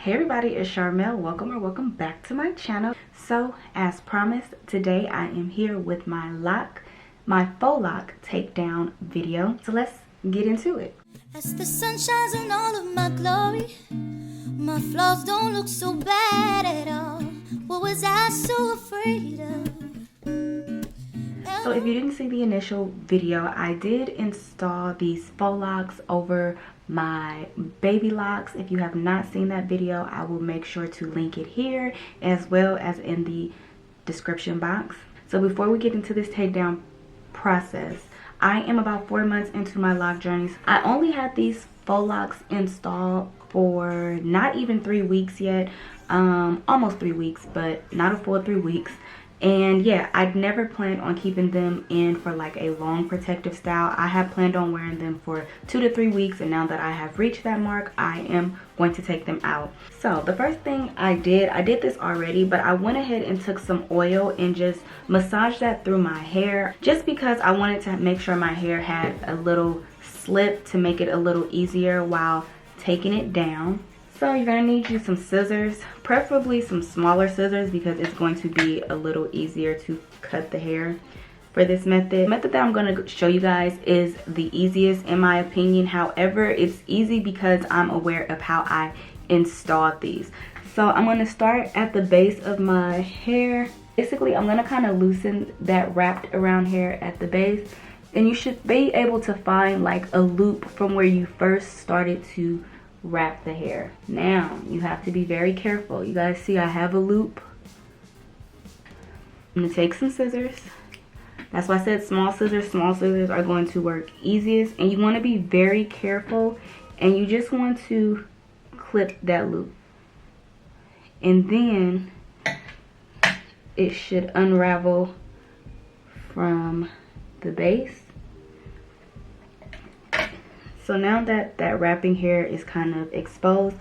Hey everybody, it's Sharmel. Welcome back to my channel. So as promised, today I am here with my faux loc takedown video. So let's get into it. As the sun shines on all of my glory, my flaws don't look so bad at all. What was I so afraid of? So if you didn't see the initial video, I did install these faux locs over my baby locks. If you have not seen that video, I will make sure to link it here as well as in the description box. So before we get into this takedown process, I am about 4 months into my loc journeys. I only had these faux locs installed for not even 3 weeks yet. Almost 3 weeks, but not a full 3 weeks. And yeah, I'd never planned on keeping them in for like a long protective style. I had planned on wearing them for 2 to 3 weeks, and now that I have reached that mark, I am going to take them out. So the first thing I did this already, but I went ahead and took some oil and just massaged that through my hair, just because I wanted to make sure my hair had a little slip to make it a little easier while taking it down. So you're going to need you some scissors, preferably some smaller scissors, because it's going to be a little easier to cut the hair for this method. The method that I'm going to show you guys is the easiest in my opinion. However, it's easy because I'm aware of how I installed these. So I'm going to start at the base of my hair. Basically, I'm going to kind of loosen that wrapped around hair at the base. And you should be able to find like a loop from where you first started to wrap the hair. Now you have to be very careful. You guys see I have a loop. I'm gonna take some scissors. That's why I said small scissors. Small scissors are going to work easiest, and you want to be very careful, and you just want to clip that loop, and then it should unravel from the base. So now that that wrapping hair is kind of exposed,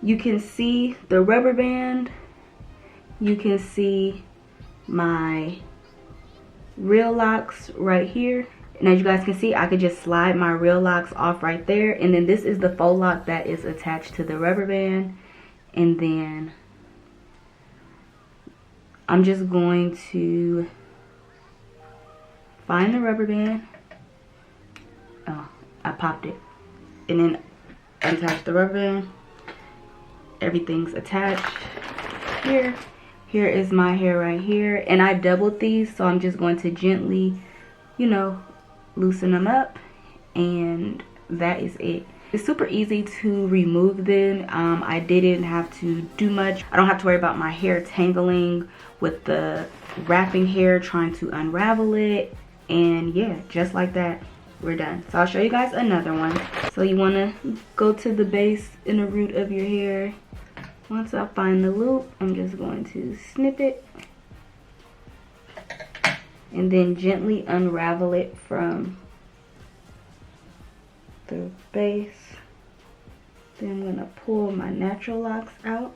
you can see the rubber band, you can see my real locks right here. And as you guys can see, I could just slide my real locks off right there. And then this is the faux loc that is attached to the rubber band. And then I'm just going to find the rubber band. Oh, I popped it, and then attach the rubber band. Everything's attached here. Here is my hair right here, and I doubled these, so I'm just going to gently, you know, loosen them up, and that is it. It's super easy to remove them. I didn't have to do much. I don't have to worry about my hair tangling with the wrapping hair trying to unravel it, and yeah, just like that, we're done. So I'll show you guys another one. So you want to go to the base in the root of your hair. Once I find the loop, I'm just going to snip it and then gently unravel it from the base. Then I'm going to pull my natural locks out.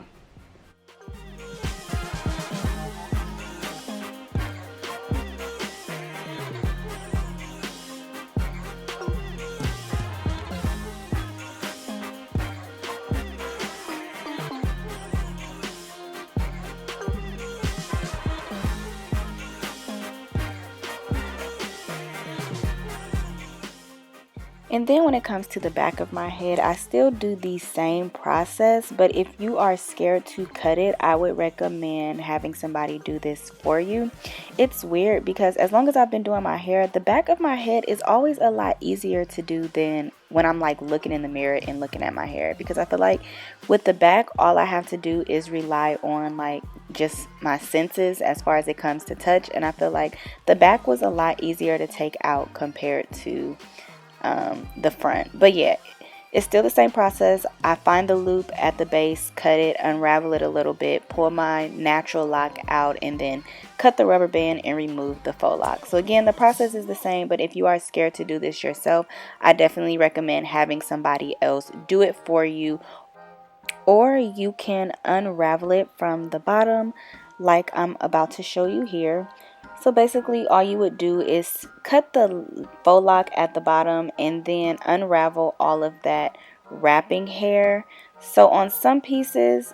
And then when it comes to the back of my head, I still do the same process, but if you are scared to cut it, I would recommend having somebody do this for you. It's weird because as long as I've been doing my hair, the back of my head is always a lot easier to do than when I'm like looking in the mirror and looking at my hair, because I feel like with the back, all I have to do is rely on like just my senses as far as it comes to touch, and I feel like the back was a lot easier to take out compared to the front. But yeah, it's still the same process. I find the loop at the base, cut it, unravel it a little bit, pull my natural lock out, and then cut the rubber band and remove the faux loc. So again, the process is the same, but if you are scared to do this yourself, I definitely recommend having somebody else do it for you, or you can unravel it from the bottom like I'm about to show you here. So basically all you would do is cut the faux loc at the bottom and then unravel all of that wrapping hair. So on some pieces,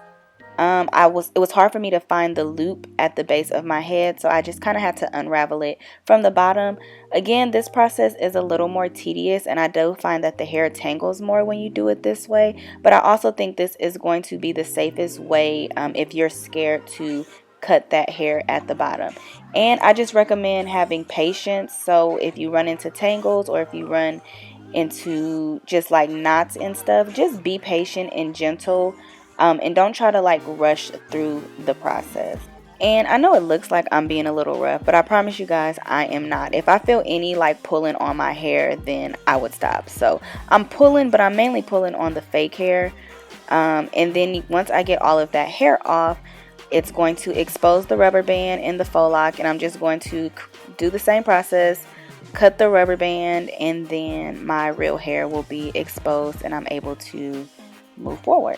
it was hard for me to find the loop at the base of my head, so I just kind of had to unravel it from the bottom. Again, this process is a little more tedious, and I do find that the hair tangles more when you do it this way, but I also think this is going to be the safest way if you're scared to cut that hair at the bottom. And I just recommend having patience, so if you run into tangles or if you run into just like knots and stuff, just be patient and gentle. And don't try to like rush through the process. And I know it looks like I'm being a little rough, but I promise you guys I am not. If I feel any like pulling on my hair, then I would stop. So I'm pulling, but I'm mainly pulling on the fake hair. And then once I get all of that hair off, it's going to expose the rubber band in the faux lock, and I'm just going to do the same process, cut the rubber band, and then my real hair will be exposed and I'm able to move forward.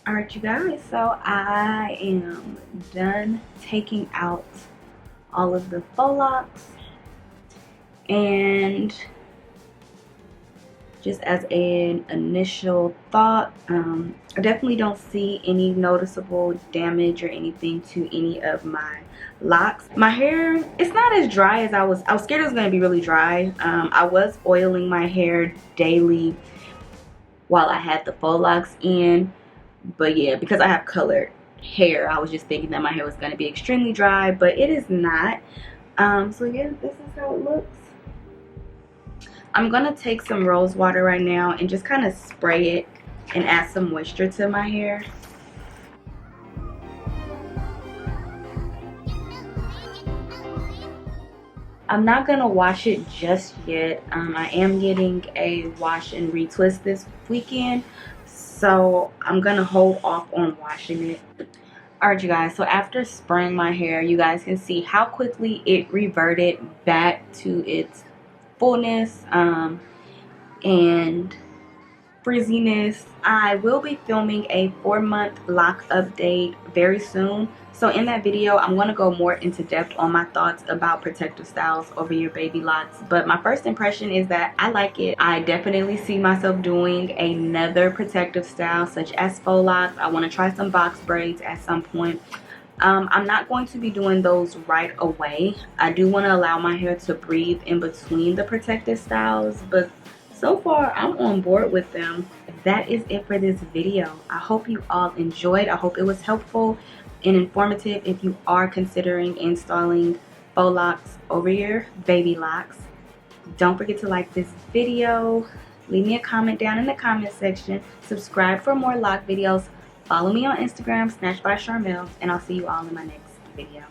Alright, you guys, so I am done taking out all of the faux locks, and just as an initial thought, I definitely don't see any noticeable damage or anything to any of my locks. My hair, it's not as dry as I was scared it was going to be really dry. I was oiling my hair daily while I had the faux locks in. But yeah, because I have colored hair, I was just thinking that my hair was going to be extremely dry, but it is not. So yeah, this is how it looks. I'm going to take some rose water right now and just kind of spray it and add some moisture to my hair. I'm not going to wash it just yet. I am getting a wash and retwist this weekend, so I'm gonna hold off on washing it. Alright, you guys, so after spraying my hair, you guys can see how quickly it reverted back to its fullness and frizziness. I will be filming a 4-month lock update very soon, so in that video I'm going to go more into depth on my thoughts about protective styles over your baby locks. But my first impression is that I like it. I definitely see myself doing another protective style such as faux locks. I want to try some box braids at some point. I'm not going to be doing those right away. I do want to allow my hair to breathe in between the protective styles, but so far I'm on board with them. That is it for this video. I hope you all enjoyed. I hope it was helpful and informative if you are considering installing faux locks over your baby locks. Don't forget to like this video, leave me a comment down in the comment section, subscribe for more lock videos, follow me on Instagram, Snatched by Sharmel, and I'll see you all in my next video.